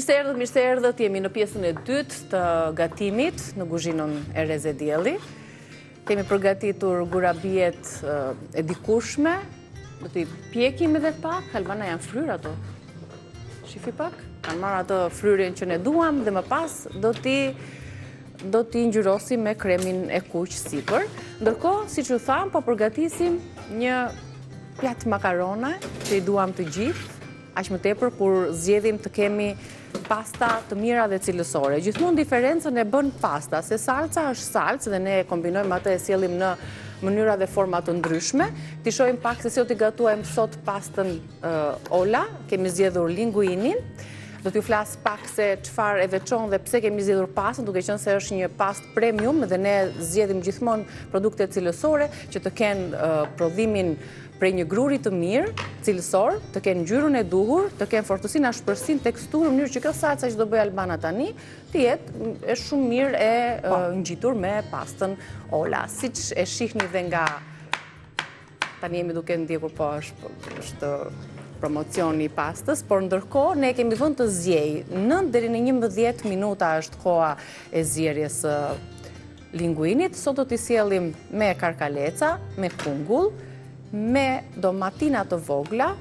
Mirë se erdhët, jemi në pjesën e dytë të gatimit në kuzhinën e Reze Dielli. Kemi përgatitur gurabiet e dikushme, do t'i pjekim edhe pak, Albana janë fryrë ato. Shifi pak, kanë marrë ato fryrën që ne duam dhe më pas do t'i ngjyrosim me kremin e kuq sipër. Ndërkohë, siç u tham, po përgatisim një pjatë makarona që i duam të gjithë, aq më tepër kur zgjedhim të kemi pasta të mira dhe cilësore. Gjithmonë diferencën e bën pasta, se salca është salcë dhe ne kombinojmë atë e sjellim në mënyra dhe forma të ndryshme. Ti shohim pak se si do t'i gatuajmë sot pastën Ola. Kemi zgjedhur linguinin. Do t'ju flas pak se çfarë e veçon dhe pse kemi zgjedhur pastën, duke qenë se është një pastë premium dhe ne zgjedhim gjithmonë produkte cilësore që të kenë prodhimin prej një gruri të mirë, cilësor, të kenë ngjyrën e duhur, të kenë fortësinë, ashpërsinë, teksturën, në mënyrë që kjo salca që do bëj Albana tani, të jetë është shumë mirë e ngjitur me pastën Ola. Siç e shihni dhe nga tani jemi duke ndjekur po është promocioni i pastës, por ndërkohë ne kemi vënë të zjej. 9 deri në 11 minuta është koha e zjerjes së linguinit. Sot do t'i sjellim me karkaleca, me kungull, me domatina të vogla,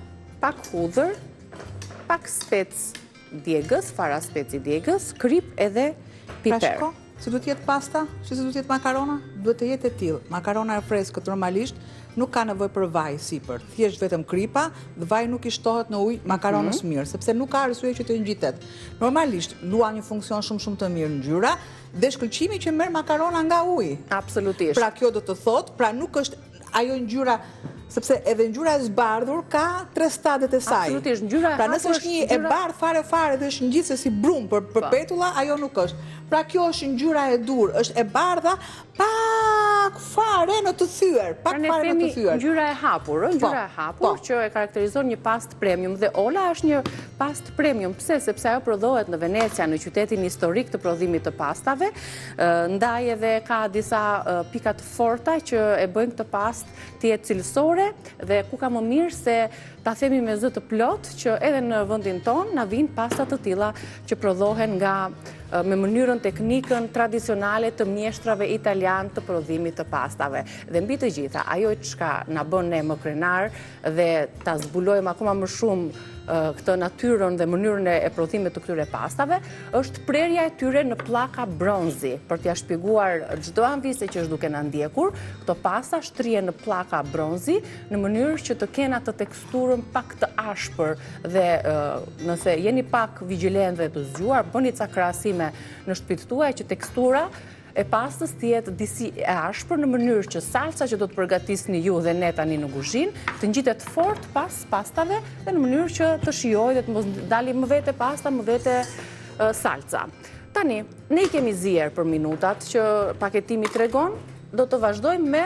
pak hudhër, pak spec djegës, fara speci djegës, krip edhe piper. Pra shiko, si du t'jetë pasta, që si du t'jetë makarona, duhet të jetë e tillë. Makarona e freskët normalisht nuk ka nevojë për vaj sipër. Thjesht vetëm kripa dhe vaj nuk i shtohet në ujë makaronës mirë, sepse nuk ka arsye që të ngjitet. Normalisht luan një funksion shumë të mirë ngjyra dhe shkëlqimi që merr makarona nga uji. Absolutisht. Pra kjo do të thotë, pra nuk është ajo ngjyra, sepse edhe ngjyra e zbardhur ka 3 stadet e saj. Absolutisht, ngjyra e pra nëse është një e bardhë fare dhe është ngjitse si brum për petulla, ajo nuk është. Pra kjo është ngjyra e dur, është e bardha pak fare në të thyer, Pra ne themi ngjyra e hapur, që e karakterizon një pastë premium dhe Ola është një pastë premium. Pse? Sepse ajo prodhohet në Venecia, në qytetin historik të prodhimit të pastave, ndaj edhe ka disa pika të forta që e bëjnë këtë pastë të jetë cilësore dhe ku ka më mirë se ta themi me zë të plot që edhe në vendin tonë na vijnë pasta të tilla që prodhohen me mënyrën teknikën tradicionale të mjeshtrave italian të prodhimit të pastave. Dhe mbi të gjitha, ajo që na bën ne më krenar dhe ta zbulojmë akoma më shumë këtë natyrën dhe mënyrën e prodhimit të këtyre pastave, është prerja e tyre në pllaka bronzi. Për t'ja shpjeguar çdo anvise që është duke na ndjekur, këto pasta shtrihen në pllaka bronzi në mënyrë që të kenë atë teksturën pak të ashpër dhe nëse jeni pak vigjilent dhe të zgjuar, bëni ca krahasime në shtëpitë tuaja që tekstura e pastës të jetë disi e ashpër në mënyrë që salca që do të përgatisni ju dhe ne tani në kuzhinë të ngjitet fort pas pastave dhe në mënyrë që të shijojë dhe të mos dali më vete pasta, më vete salca. Tani, ne i kemi zier për minutat që paketimi tregon, do të vazhdojmë me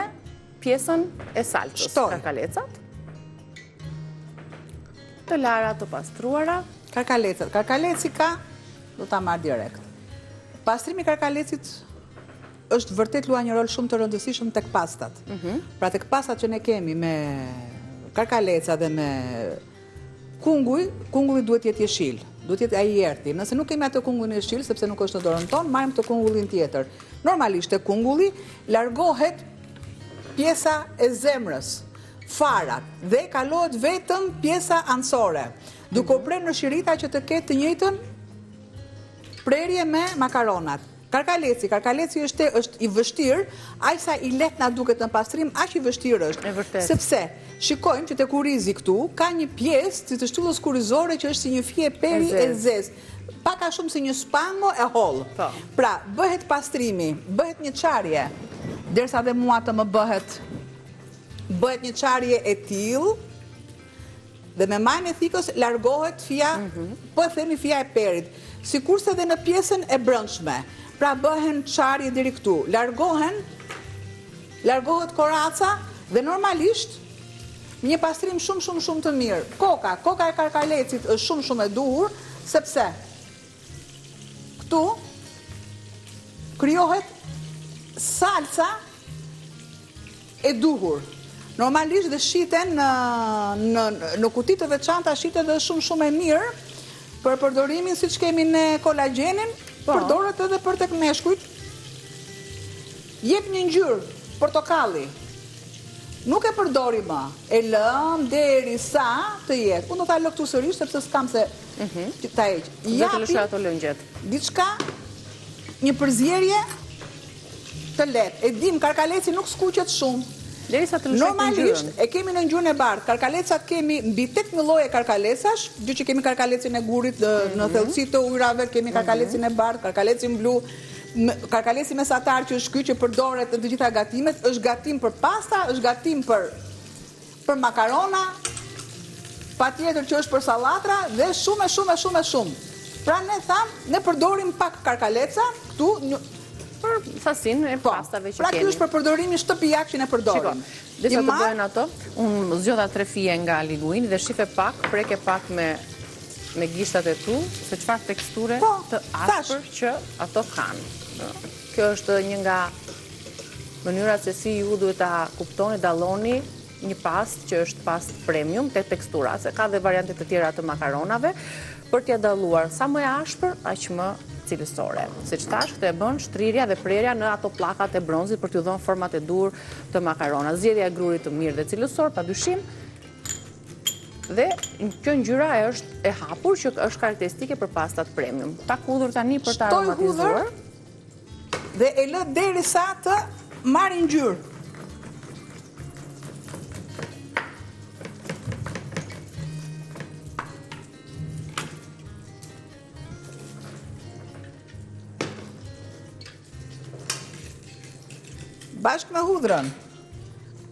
pjesën e salcës. Karkalecat. Të lara, të pastruara. Karkalecat. Karkaleci ka, do ta marr direkt. Pastrimi i karkalecit është vërtet luan një rol shumë të rëndësishëm tek pastat. Pra tek pastat që ne kemi me karkaleca dhe me kungulli duhet jetë jeshil, duhet jetë ai i errti. Nëse nuk kemi atë kungullin e jeshil, sepse nuk është në dorën tonë, marrim të kungullin tjetër. Normalisht te kungulli largohet pjesa e zemrës, farat, dhe kalohet vetëm pjesa anësore, duke u prerë në shirita që të ketë të njëjtën prerje me makaronat. Karkaleci është i vështirë, aq sa i lehtë na duket në pastrim, aq i vështirë është. Sepse shikojmë që tek kurizi këtu ka një pjesë si të shtyllës kurrizore që është si një fije peri e zezë, pak a shumë si një spango e hollë. Pra, bëhet pastrimi, bëhet një çarje, derisa dhe mua të më bëhet një çarje e tillë, dhe me majën e thikës largohet fija, po e themi fija e perit, sikurse dhe në pjesën e brendshme. Pra bëhen çarje deri këtu, largohet koraca dhe normalisht një pastrim shumë të mirë. Koka e karkalecit është shumë e duhur, sepse këtu krijohet salca e duhur. Normalisht dhe shiten në kuti të veçanta, shiten dhe shumë e mirë, Për përdorimin si që kemi në kolagenin, përdoret edhe për tek meshkujt. Jep një ngjyrë portokalli. Nuk e përdori më, e lëm deri sa të jetë. Unë do ta lë këtu sërish sepse s'kam se ta heq. Do të lëshoj ato lëngjet. Diçka, një përzierje të lehtë. E dim karkaleci nuk skuqet shumë. Derisa të lëshoj ngjyrën. Normalisht e kemi në ngjyrën e bardhë. Karkalecat kemi mbi 8 lloje karkalecash, gjë që kemi karkalecin e gurit në thellësi të ujrave, kemi karkalecin e bardhë, karkalecin blu. Karkaleci mesatar që është ky që përdoret në të gjitha gatimet, është gatim për pasta, është gatim për makarona, patjetër që është për sallatra dhe shumë. Pra ne tham, ne përdorim pak karkaleca këtu për sasinë e pastave që kemi. Pra ky është për përdorimin shtëpiak që ne përdorim. Disa të bëjnë ato, unë zgjodha 3 fije nga liguini dhe shife pak, preke pak me gishtat e tu, se çfarë teksture të ashpër që ato kanë. Kjo është një nga mënyrat se si ju duhet ta kuptoni, dalloni një pastë që është pastë premium te tekstura, se ka dhe variante të tjera të makaronave, për t'ia dalluar sa më e ashpër, aq më cilësore. Siç thash, këtë e bën shtrirja dhe prerja në ato pllakat e bronzit për t'u dhënë format e dur të makaronave. Zgjedhja e grurit të mirë dhe cilësor, padyshim. Dhe kjo ngjyra është e hapur që është karakteristike për pastat premium. Ta hudhur tani për ta aromatizuar. Dhe e lë derisa të marrë ngjyrë. Bashkë me hudhrën,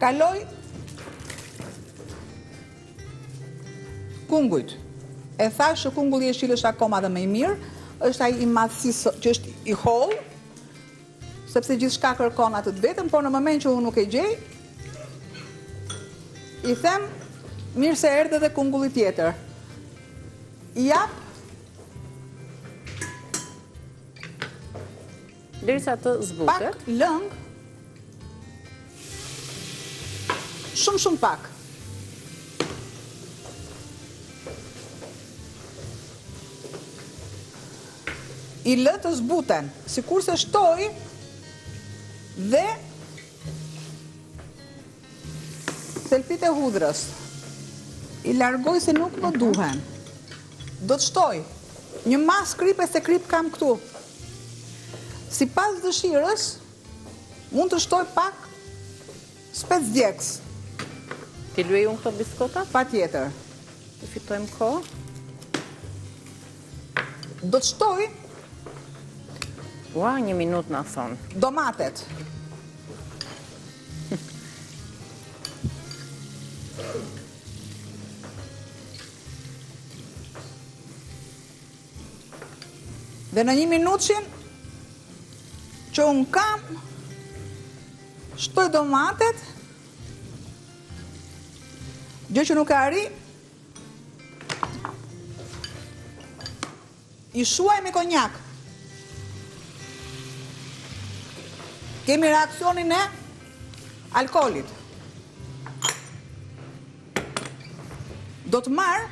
kaloj kungujt. E thash që kungulli i jeshil është akoma dhe më i mirë, është ai i madhësisë që është i hollë, sepse gjithçka kërkon atë të vetëm, por në moment që unë nuk e gjej, i them mirë se erdhe dhe kungulli tjetër. I jap derisa të zbutet. Pak lëng, shumë pak. I lë të zbuten, sikur se shtoj dhe thelpit e hudhrës. I largoj se nuk më duhen. Do të shtoj një mas kripe se krip kam këtu. Sipas dëshirës, mund të shtoj pak spec djegës. Ti luaj unë këto biskota? Patjetër. Të fitojmë kohë. Do të shtoj Ua, 1 minutë na thon. Domatet. Dhe në 1 minutshin që unë kam, shtoj domatet, gjë që nuk e arri, i shuaj me konjak. Kemi reakcionin e alkoolit. Do të marr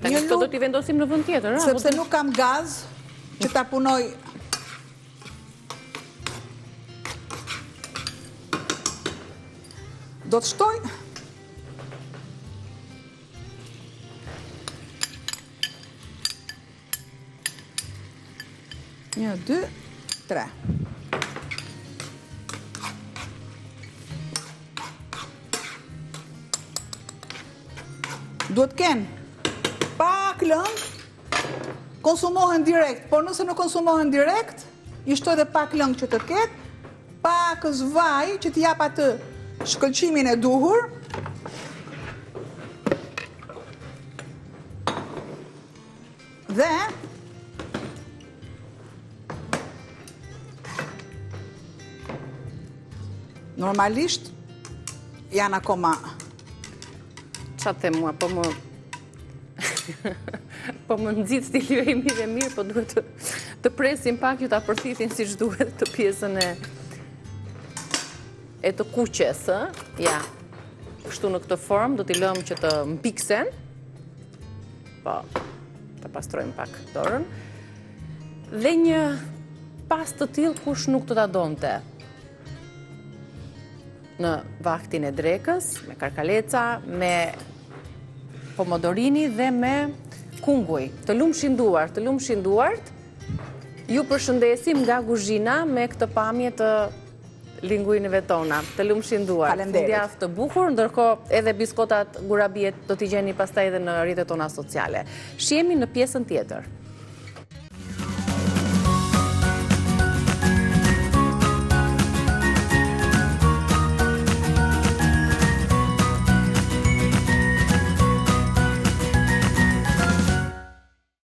Këto do t'i vendosim në vend tjetër, a? Sepse nuk kam gaz që ta punoj. Do të shtoj një, 2, 3. Duhet kenë pak lëng, konsumohen direkt, por nëse nuk konsumohen direkt, i shtoj dhe pak lëng që të ketë, pak zvaj që t'jap atë shkëlqimin e duhur, dhe normalisht janë akoma... Qa të them mua, po më nëzit stilive i mirë e mirë, po duhet të presim pak ju të apërthitin si që duhet të pjesën e të kuqes, ja, kështu në këtë formë, do t'i lëmë që të mpiksen, po, të pastrojmë pak dorën, dhe një pas të tillë kush nuk të ta donte në vaktin e drekës, me karkaleca, me pomodorini dhe me kunguj, të lumë shinduart, ju përshëndesim nga Guzhina me këtë pamje të lingujnëve tona, të lumë shinduart. Fundjavë të bukur, ndërkohë edhe biskotat gurabiet do t'i gjeni pastaj edhe në rrjetet tona sociale. Shihemi në pjesën tjetër.